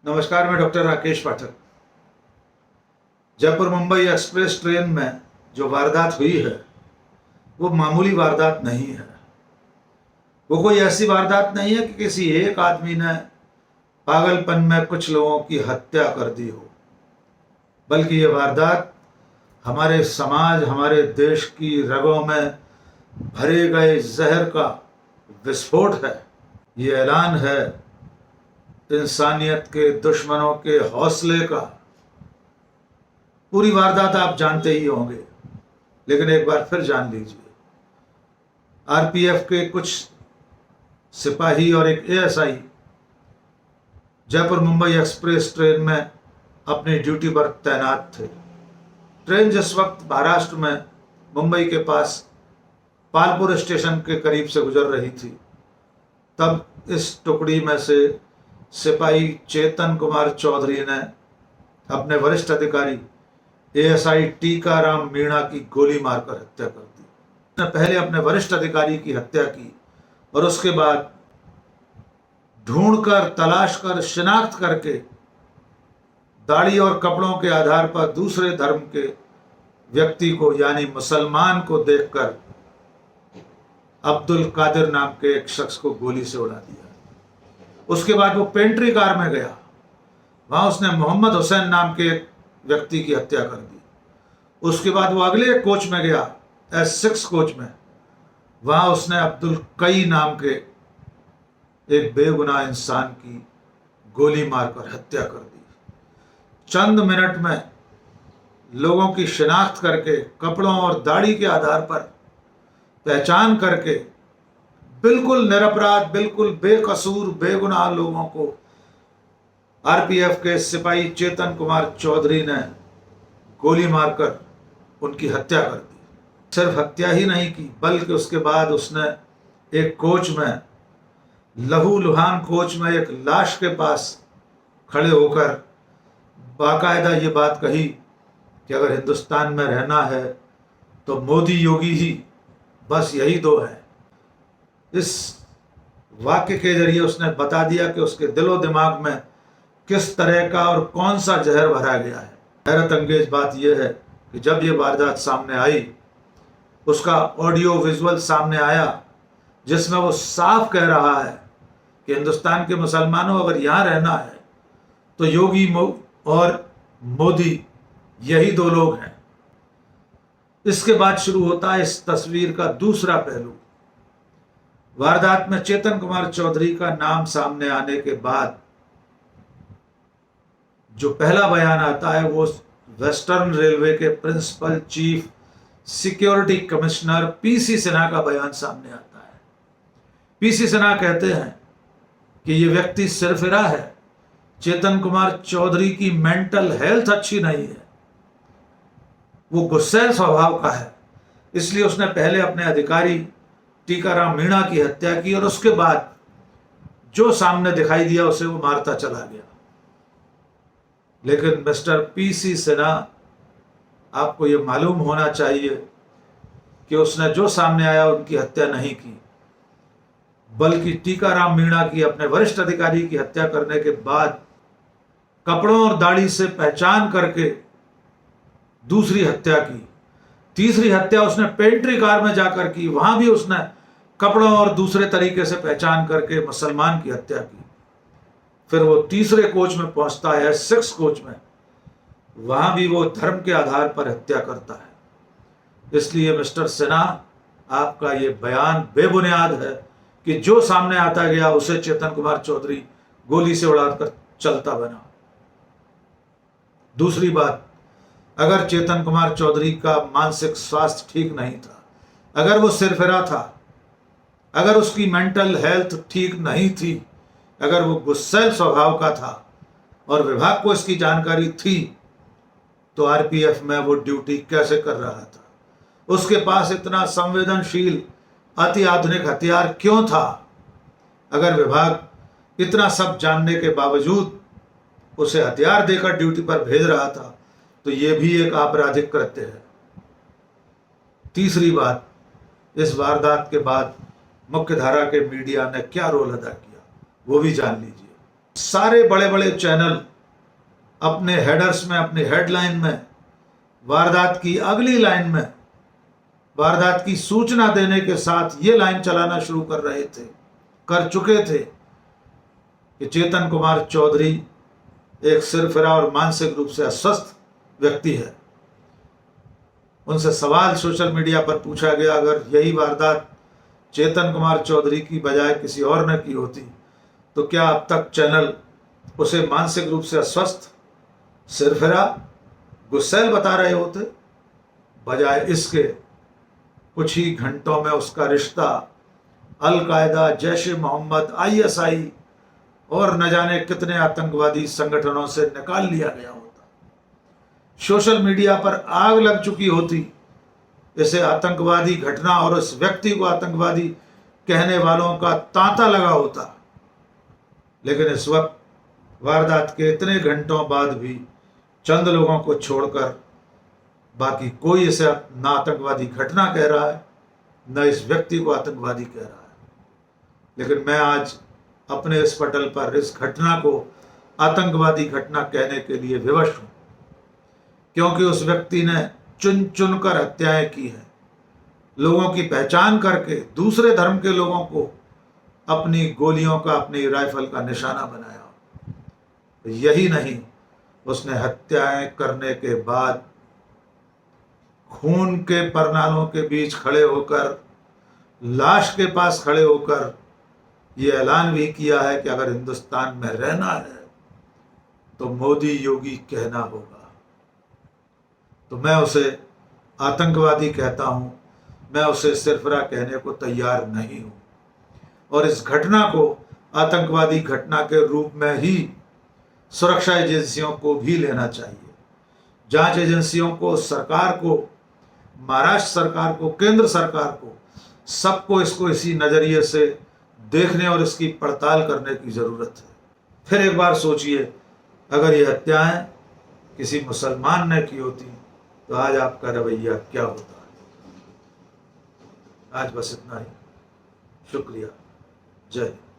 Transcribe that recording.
नमस्कार, मैं डॉक्टर राकेश पाठक। Jaipur Mumbai express train में जो वारदात हुई है वो मामूली वारदात नहीं है। वो कोई ऐसी वारदात नहीं है कि किसी एक आदमी ने पागलपन में कुछ लोगों की हत्या कर दी हो, बल्कि ये वारदात हमारे समाज, हमारे देश की रगों में भरे गए जहर का विस्फोट है। ये ऐलान है इंसानियत के दुश्मनों के हौसले का। पूरी वारदात आप जानते ही होंगे, लेकिन एक बार फिर जान लीजिए। आरपीएफ के कुछ सिपाही और एक ASI Jaipur Mumbai express train में अपनी ड्यूटी पर तैनात थे। ट्रेन जिस वक्त महाराष्ट्र में मुंबई के पास पालपुर स्टेशन के करीब से गुजर रही थी, तब इस टुकड़ी में से सिपाही चेतन कुमार चौधरी ने अपने वरिष्ठ अधिकारी एएसआई टीकाराम मीणा की गोली मारकर हत्या कर दी। उसने पहले अपने वरिष्ठ अधिकारी की हत्या की और उसके बाद ढूंढकर, तलाश कर, शिनाख्त करके दाढ़ी और कपड़ों के आधार पर दूसरे धर्म के व्यक्ति को, यानी मुसलमान को देखकर अब्दुल कादिर नाम के एक शख्स को गोली से उड़ा दिया। उसके बाद वो पेंट्री कार में गया, वहां उसने मोहम्मद हुसैन नाम के एक व्यक्ति की हत्या कर दी। उसके बाद वो अगले कोच में गया, S6 कोच में, वहां उसने अब्दुल कई नाम के एक बेगुनाह इंसान की गोली मारकर हत्या कर दी। चंद मिनट में लोगों की शिनाख्त करके, कपड़ों और दाढ़ी के आधार पर पहचान करके, बिल्कुल निरपराध, बिल्कुल बेकसूर, बेगुनाह लोगों को आरपीएफ के सिपाही चेतन कुमार चौधरी ने गोली मारकर उनकी हत्या कर दी। सिर्फ हत्या ही नहीं की, बल्कि उसके बाद उसने एक कोच में, लहूलुहान कोच में, एक लाश के पास खड़े होकर बाकायदा ये बात कही कि अगर हिंदुस्तान में रहना है तो मोदी योगी ही, बस यही दो है। इस वाक्य के जरिए उसने बता दिया कि उसके दिलो दिमाग में किस तरह का और कौन सा जहर भरा गया है। हैरत अंगेज बात यह है कि जब ये वारदात सामने आई, उसका ऑडियो विजुअल सामने आया, जिसमें वो साफ कह रहा है कि हिंदुस्तान के मुसलमानों, अगर यहाँ रहना है तो योगी और मोदी यही दो लोग हैं। इसके बाद शुरू होता है इस तस्वीर का दूसरा पहलू। वारदात में चेतन कुमार चौधरी का नाम सामने आने के बाद जो पहला बयान आता है वो वेस्टर्न रेलवे के principal chief security commissioner PC Sinha का बयान सामने आता है। पीसी सिन्हा कहते हैं कि ये व्यक्ति सिरफिरा है, चेतन कुमार चौधरी की मेंटल हेल्थ अच्छी नहीं है, वो गुस्सैल स्वभाव का है, इसलिए उसने पहले अपने अधिकारी टीकाराम मीणा की हत्या की और उसके बाद जो सामने दिखाई दिया उसे वो मारता चला गया। लेकिन मिस्टर पीसी सिन्हा, आपको ये मालूम होना चाहिए कि उसने जो सामने आया उनकी हत्या नहीं की, बल्कि टीकाराम मीणा की, अपने वरिष्ठ अधिकारी की हत्या करने के बाद कपड़ों और दाढ़ी से पहचान करके दूसरी हत्या की। तीसरी हत्या उसने पेंट्री कार में जाकर की, वहां भी उसने कपड़ों और दूसरे तरीके से पहचान करके मुसलमान की हत्या की। फिर वो तीसरे कोच में पहुंचता है, S6 कोच में, वहां भी वो धर्म के आधार पर हत्या करता है। इसलिए मिस्टर सिन्हा, आपका ये बयान बेबुनियाद है कि जो सामने आता गया उसे चेतन कुमार चौधरी गोली से उड़ाकर चलता बना। दूसरी बात, अगर चेतन कुमार चौधरी का मानसिक स्वास्थ्य ठीक नहीं था, अगर वो सिरफिरा था, अगर उसकी मेंटल हेल्थ ठीक नहीं थी, अगर वो गुस्सैल स्वभाव का था और विभाग को इसकी जानकारी थी, तो आरपीएफ में वो ड्यूटी कैसे कर रहा था? उसके पास इतना संवेदनशील अति आधुनिक हथियार क्यों था? अगर विभाग इतना सब जानने के बावजूद उसे हथियार देकर ड्यूटी पर भेज रहा था, तो ये भी एक आपराधिक कृत्य है। तीसरी बात, इस वारदात के बाद मुख्यधारा के मीडिया ने क्या रोल अदा किया वो भी जान लीजिए। सारे बड़े बड़े चैनल अपने हेडर्स में, अपनी हेडलाइन में वारदात की अगली लाइन में वारदात की सूचना देने के साथ ये लाइन चलाना शुरू कर चुके थे कि चेतन कुमार चौधरी एक सिरफिरा और मानसिक रूप से अस्वस्थ व्यक्ति है। उनसे सवाल सोशल मीडिया पर पूछा गया, अगर यही वारदात चेतन कुमार चौधरी की बजाय किसी और ने की होती तो क्या अब तक चैनल उसे मानसिक रूप से अस्वस्थ, सिरफिरा, गुस्सैल बता रहे होते? बजाय इसके कुछ ही घंटों में उसका रिश्ता अल-कायदा, जैश-ए-मोहम्मद, ISI और न जाने कितने आतंकवादी संगठनों से निकाल लिया गया होता। सोशल मीडिया पर आग लग चुकी होती इसे आतंकवादी घटना और उस व्यक्ति को आतंकवादी कहने वालों का तांता लगा होता। लेकिन इस वक्त वारदात के इतने घंटों बाद भी चंद लोगों को छोड़कर बाकी कोई इसे न आतंकवादी घटना कह रहा है, न इस व्यक्ति को आतंकवादी कह रहा है। लेकिन मैं आज अपने इस पटल पर इस घटना को आतंकवादी घटना कहने के लिए विवश हूं, क्योंकि उस व्यक्ति ने चुन चुन कर हत्याएं की हैं, लोगों की पहचान करके दूसरे धर्म के लोगों को अपनी गोलियों का, अपनी राइफल का निशाना बनाया। यही नहीं, उसने हत्याएं करने के बाद खून के परनालों के बीच खड़े होकर, लाश के पास खड़े होकर ये ऐलान भी किया है कि अगर हिंदुस्तान में रहना है तो मोदी योगी कहना होगा। तो मैं उसे आतंकवादी कहता हूं, मैं उसे सिरफिरा कहने को तैयार नहीं हूं। और इस घटना को आतंकवादी घटना के रूप में ही सुरक्षा एजेंसियों को भी लेना चाहिए। जांच एजेंसियों को, सरकार को, महाराष्ट्र सरकार को, केंद्र सरकार को, सबको इसको इसी नज़रिए से देखने और इसकी पड़ताल करने की ज़रूरत है। फिर एक बार सोचिए, अगर ये हत्याएं किसी मुसलमान ने की होती तो आज आपका रवैया क्या होता। आज बस इतना ही। शुक्रिया। जय हिंद।